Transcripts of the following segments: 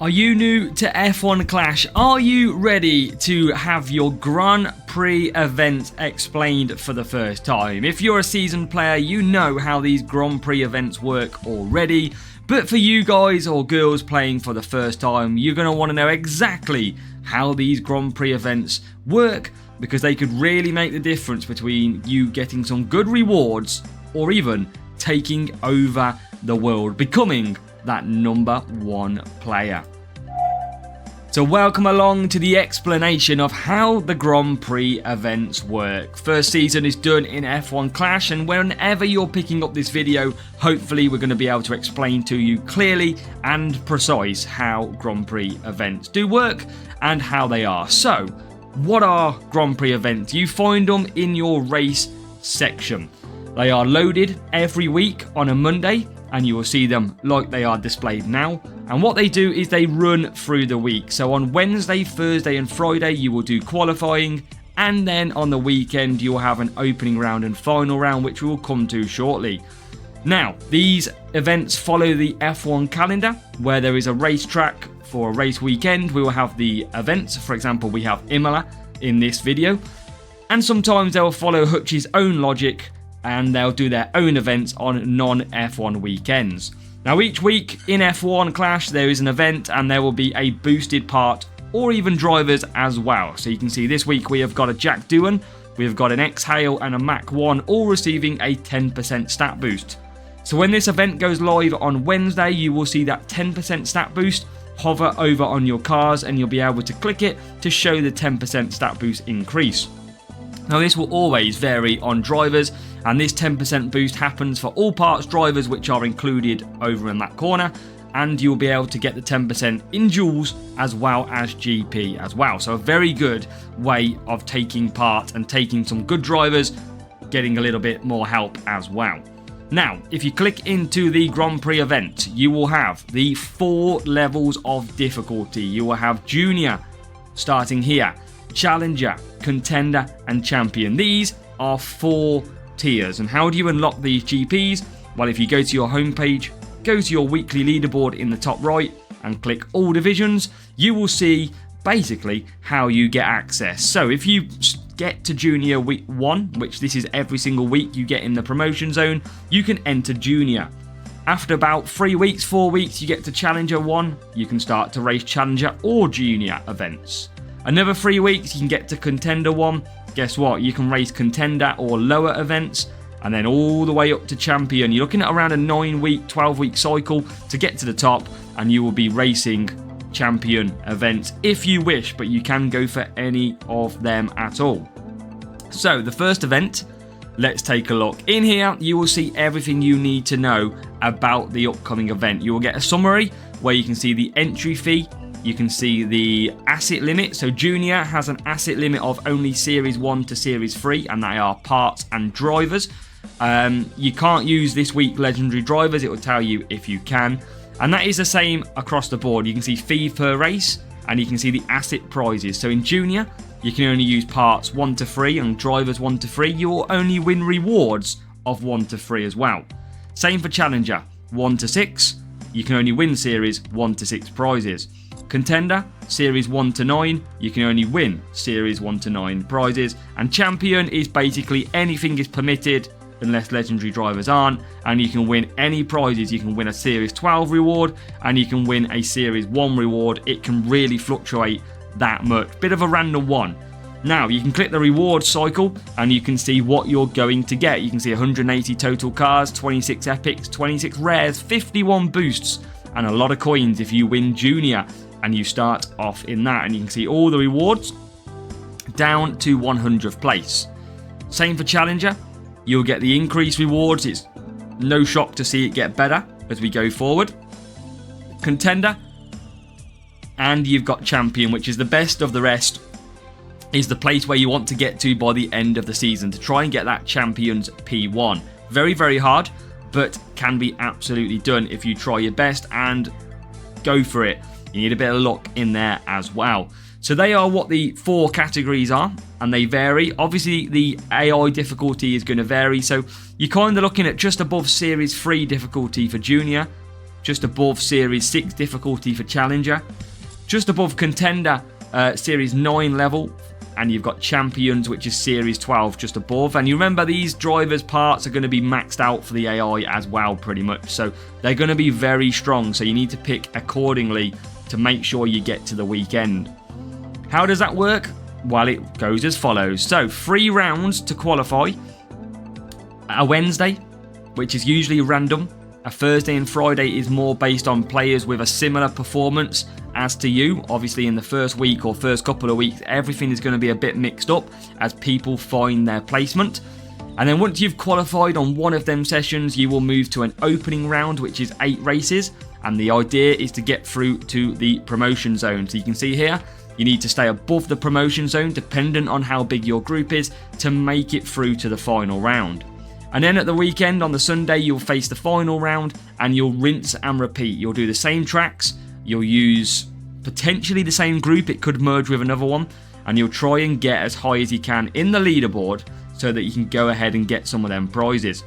Are you new to F1 Clash? Are you ready to have your Grand Prix event explained for the first time? If you're a seasoned player, you know how these Grand Prix events work already. But for you guys or girls playing for the first time, you're going to want to know exactly how these Grand Prix events work, because they could really make the difference between you getting some good rewards or even taking over the world, becoming that #1 player. So welcome along to the explanation of how the Grand Prix events work. First season is done in F1 Clash, and whenever you're picking up this video, hopefully we're going to be able to explain to you clearly and precise how Grand Prix events do work and how they are. So, what are Grand Prix events? You find them in your race section. They are loaded every week on a Monday, and you will see them like they are displayed now. And what they do is they run through the week. So on Wednesday, Thursday and Friday you will do qualifying, and then on the weekend you will have an opening round and final round, which we will come to shortly. Now, these events follow the F1 calendar, where there is a racetrack for a race weekend. We will have the events. For example, we have Imola in this video, and sometimes they'll follow Hutch's own logic and they'll do their own events on non-F1 weekends. Now, each week in F1 Clash there is an event, and there will be a boosted part or even drivers as well. So you can see this week we have got a Jack Doohan, we have got an Exhale and a Mach 1, all receiving a 10% stat boost. So when this event goes live on Wednesday, you will see that 10% stat boost hover over on your cars, and you'll be able to click it to show the 10% stat boost increase. Now, this will always vary on drivers, and this 10% boost happens for all parts drivers, which are included over in that corner, and you'll be able to get the 10% in duels as well as GP as well. So a very good way of taking part and taking some good drivers, getting a little bit more help as well. Now, if you click into the Grand Prix event, you will have the 4 levels of difficulty. You will have Junior starting here, Challenger, Contender and Champion. These are 4 tiers. And how do you unlock these GPs? Well, if you go to your homepage, go to your weekly leaderboard in the top right and click all divisions, you will see basically how you get access. So if you get to Junior week 1, which this is every single week you get in the promotion zone, you can enter Junior. After about 3 weeks, 4 weeks, you get to Challenger 1. You can start to race Challenger or Junior events. Another 3 weeks, you can get to Contender 1. Guess what? You can race Contender or lower events, and then all the way up to Champion. You're looking at around a 9-week, 12-week cycle to get to the top, and you will be racing Champion events if you wish, but you can go for any of them at all. So the first event, let's take a look. In here, you will see everything you need to know about the upcoming event. You will get a summary where you can see the entry fee. You can see the asset limit. So Junior has an asset limit of only Series 1 to Series 3, and they are parts and drivers. You can't use this week legendary drivers. It will tell you if you can. And that is the same across the board. You can see fee per race, and you can see the asset prizes. So in Junior, you can only use parts 1 to 3 and drivers 1 to 3. You will only win rewards of 1 to 3 as well. Same for Challenger, 1 to 6. You can only win Series 1 to 6 prizes. Contender, Series 1 to 9, you can only win Series 1 to 9 prizes. And Champion is basically anything is permitted unless legendary drivers aren't, and you can win any prizes. You can win a Series 12 reward, and you can win a Series 1 reward. It can really fluctuate that much. Bit of a random one. Now, you can click the reward cycle, and you can see what you're going to get. You can see 180 total cars, 26 epics, 26 rares, 51 boosts, and a lot of coins if you win Junior. And you start off in that, and you can see all the rewards down to 100th place. Same for Challenger. You'll get the increased rewards. It's no shock to see it get better as we go forward. Contender, and you've got Champion, which is the best of the rest. Is the place where you want to get to by the end of the season to try and get that Champions P1. Very, very hard, but can be absolutely done if you try your best and go for it. You need a bit of luck in there as well. So they are what the 4 categories are, and they vary. Obviously, the AI difficulty is going to vary. So you're kind of looking at just above Series 3 difficulty for Junior, just above Series 6 difficulty for Challenger, just above Contender Series 9 level, and you've got Champions, which is Series 12 just above. And you remember these drivers' parts are going to be maxed out for the AI as well, pretty much. So they're going to be very strong, so you need to pick accordingly to make sure you get to the weekend. How does that work? Well, it goes as follows. So 3 rounds to qualify. A Wednesday, which is usually random. A Thursday and Friday is more based on players with a similar performance as to you. Obviously, in the first week or first couple of weeks, everything is going to be a bit mixed up as people find their placement. And then once you've qualified on one of them sessions, you will move to an opening round, which is 8 races. And the idea is to get through to the promotion zone. So you can see here, you need to stay above the promotion zone, dependent on how big your group is, to make it through to the final round. And then at the weekend, on the Sunday, you'll face the final round and you'll rinse and repeat. You'll do the same tracks, you'll use potentially the same group, it could merge with another one, and you'll try and get as high as you can in the leaderboard so that you can go ahead and get some of them prizes.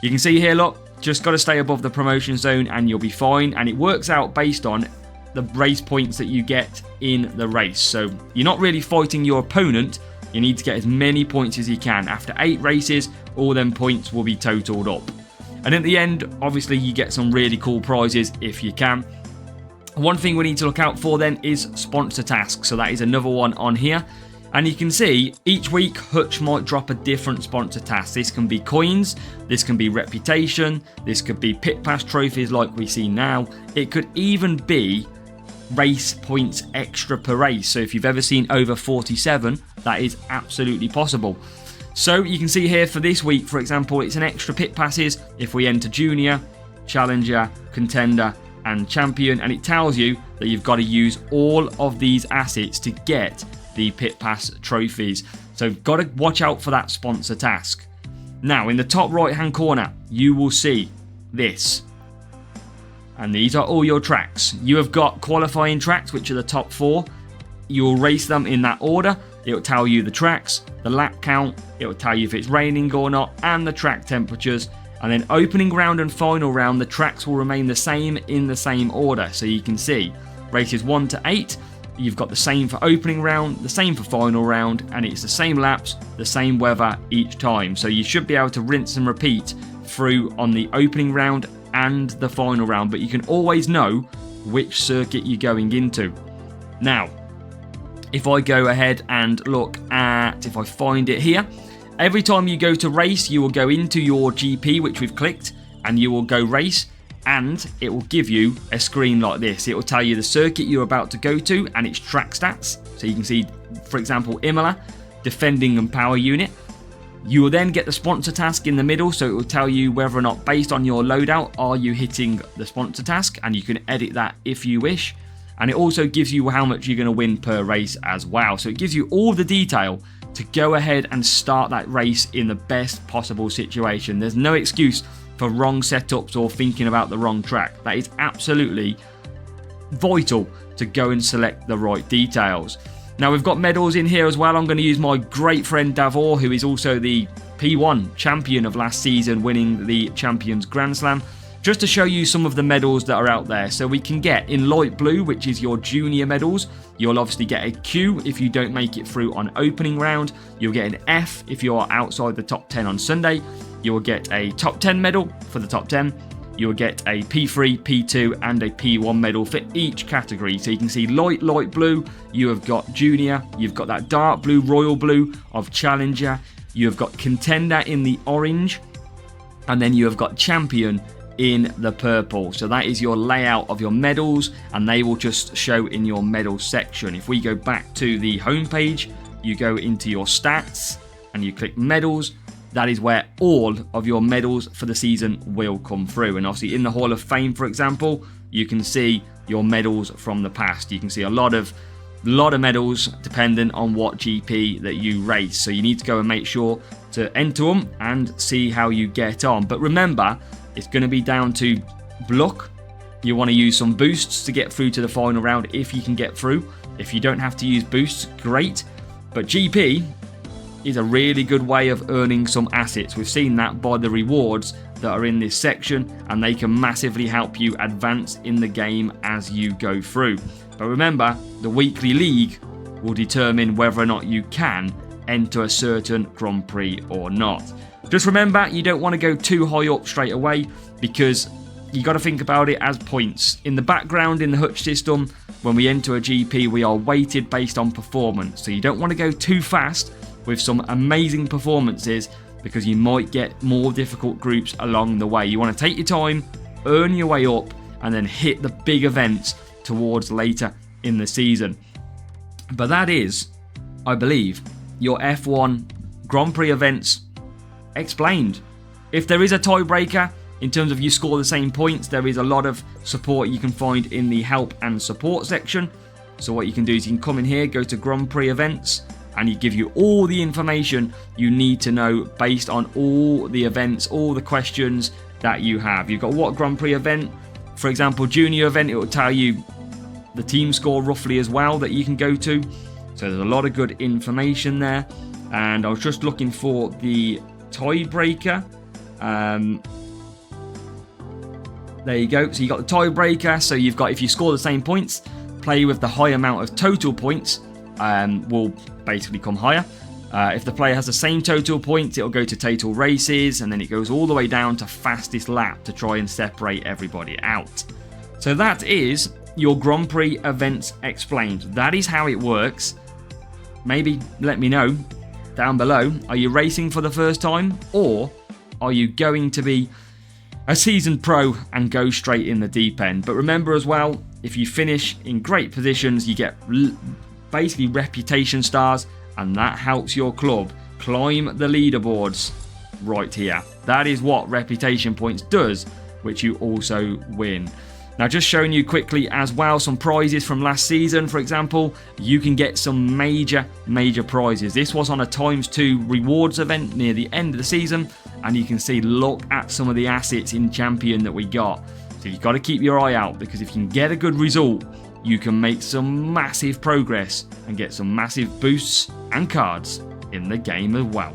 You can see here, look, just got to stay above the promotion zone and you'll be fine, and it works out based on the race points that you get in the race. So you're not really fighting your opponent. You need to get as many points as you can. After 8 races, all them points will be totaled up. And at the end, obviously, you get some really cool prizes if you can. One thing we need to look out for then is sponsor tasks. So that is another one on here. And you can see each week Hutch might drop a different sponsor task. This can be coins, this can be reputation, this could be pit pass trophies like we see now. It could even be race points extra per race. So if you've ever seen over 47, that is absolutely possible. So you can see here for this week, for example, it's an extra pit passes if we enter Junior, Challenger, Contender and Champion, and it tells you that you've got to use all of these assets to get the pit pass trophies. So you've got to watch out for that sponsor task. Now in the top right hand corner, you will see this. And these are all your tracks. You have got qualifying tracks, which are the top 4. You'll race them in that order. It will tell you the tracks, the lap count, it will tell you if it's raining or not, and the track temperatures. And then opening round and final round, the tracks will remain the same in the same order. So you can see races 1 to 8, you've got the same for opening round, the same for final round, and it's the same laps, the same weather each time. So you should be able to rinse and repeat through on the opening round and the final round, but you can always know which circuit you're going into. Now, if I go ahead and look at, if I find it here, every time you go to race, you will go into your GP, which we've clicked, and you will go race, and it will give you a screen like this. It will tell you the circuit you're about to go to and its track stats. So you can see, for example, Imola, defending and power unit. You will then get the sponsor task in the middle, so it will tell you whether or not, based on your loadout, are you hitting the sponsor task, and you can edit that if you wish. And it also gives you how much you're going to win per race as well. So it gives you all the detail to go ahead and start that race in the best possible situation. There's no excuse for wrong setups or thinking about the wrong track. That is absolutely vital to go and select the right details. Now we've got medals in here as well. I'm going to use my great friend Davor, who is also the P1 champion of last season, winning the Champions Grand Slam, just to show you some of the medals that are out there. So we can get in light blue, which is your junior medals. You'll obviously get a Q if you don't make it through on opening round. You'll get an F if you're outside the top 10 on Sunday. You will get a top 10 medal for the top 10. You will get a P3, P2 and a P1 medal for each category. So you can see light blue, you have got junior, you've got that dark blue, royal blue of challenger, you have got contender in the orange, and then you have got champion in the purple. So that is your layout of your medals, and they will just show in your medal section. If we go back to the home page, you go into your stats and you click medals. That is where all of your medals for the season will come through. And obviously in the Hall of Fame, for example, you can see your medals from the past. You can see a lot of medals depending on what GP that you race. So you need to go and make sure to enter them and see how you get on. But remember, it's going to be down to luck. You want to use some boosts to get through to the final round if you can get through. If you don't have to use boosts, great. But GP, is a really good way of earning some assets. We've seen that by the rewards that are in this section, and they can massively help you advance in the game as you go through. But remember, the weekly league will determine whether or not you can enter a certain Grand Prix or not. Just remember, you don't want to go too high up straight away, because you got to think about it as points. In the background, in the Hutch system, when we enter a GP, we are weighted based on performance. So you don't want to go too fast with some amazing performances, because you might get more difficult groups along the way. You want to take your time, earn your way up, and then hit the big events towards later in the season. But that is, I believe, your F1 Grand Prix events explained. If there is a tiebreaker, in terms of you score the same points, there is a lot of support you can find in the help and support section. So what you can do is you can come in here, go to Grand Prix events, and it gives you all the information you need to know based on all the events, all the questions that you have. You've got what Grand Prix event, for example, junior event, it will tell you the team score roughly as well that you can go to. So there's a lot of good information there. And I was just looking for the tiebreaker. There you go. So you got the tiebreaker. So you've got, if you score the same points, play with the high amount of total points will basically come higher. If the player has the same total points, it'll go to total races, and then it goes all the way down to fastest lap to try and separate everybody out. So that is your Grand Prix events explained. That is how it works. Maybe let me know down below. Are you racing for the first time, or are you going to be a seasoned pro and go straight in the deep end? But remember as well, if you finish in great positions, you get basically reputation stars, and that helps your club climb the leaderboards right here. That is what reputation points does, which you also win. Now, just showing you quickly as well some prizes from last season. For example, you can get some major prizes. This was on a ×2 rewards event near the end of the season, and you can see, look at some of the assets in Champion that we got. So you've got to keep your eye out, because if you can get a good result, you can make some massive progress and get some massive boosts and cards in the game as well.